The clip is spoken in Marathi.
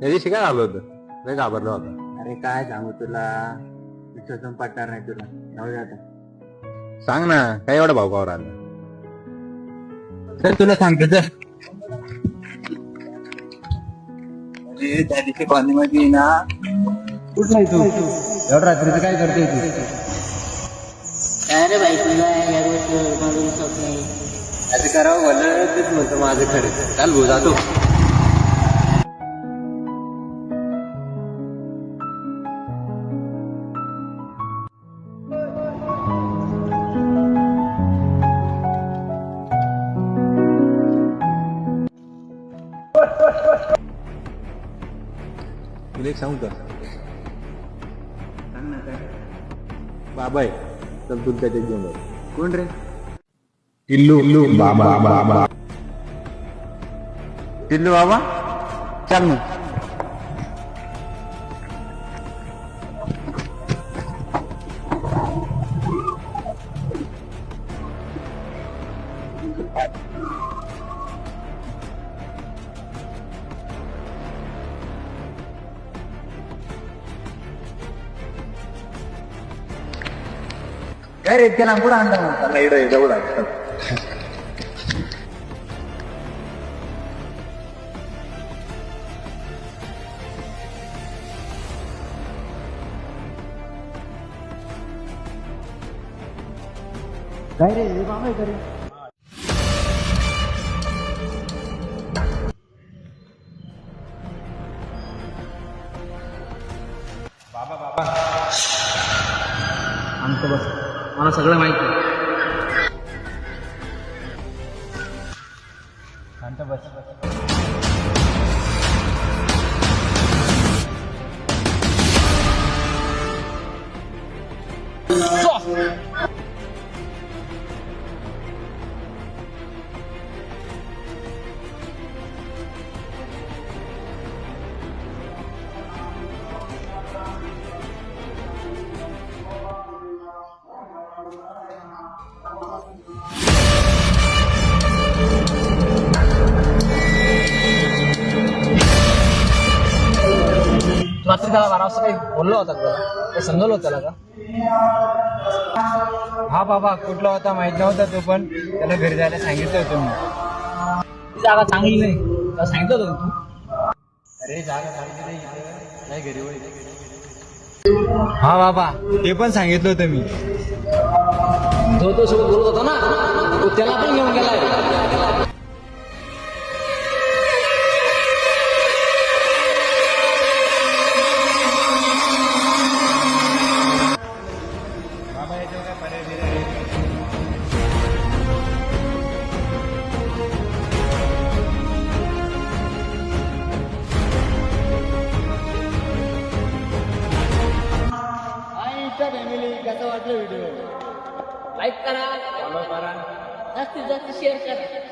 त्या दिवशी काय झालं होतं? नाही घाबरलं होता. अरे काय सांगू तुला, विश्वासून पटणार नाही तुला. जाऊ दे आता. सांग ना, काय एवढा भाऊ कावर आला? तर तुला सांगतो तर अरे त्या दिवशी कॉलेजमध्ये ना कुठला तू एवढं रात्रीचं काय करते तू? काय रे भाई तुला या गोष्टी माझं विश्वास नाही. असं करावं भलं तेच म्हणतो माझं खरं. चाल भाऊ जातो. तुला एक सांगू का? सांग ना काय. बाबा आहे, चल तुला त्याच्यात घेऊन जाऊ. कोण रे? टिल्लू बाबा. टिल्लू बाबा, चल मग. काय रे इतक्या लांब कुठं आणलं? चला इकडे जवळ आहे. चल. काय रे हे बाबा आहे का रे? आमचं बस, मला सगळं माहिती आहे. शांत बस. रात्री त्याला 12 वाजता काही बोललो होता का? काही समजवलं होतं त्याला का? हा बाबा कुठला होता माहित नव्हता तो, पण त्याला घरी जायला सांगितलं होतं मी. ती जागा चांगली नाही, त्याला सांगितलं होतं का तू? अरे जागा सांगितली नाही घरी वळ. हा बाबा ते पण सांगितलं होतं मी. तो सोबत बोलत होता ना, तो त्याला पण घेऊन गेलाय. बाबा याच्यावर काय पर्याय दिला? फॅमिली कसं वाटलं व्हिडिओ? लाईक करा, फॉलो करा, जास्तीत जास्त शेअर करा.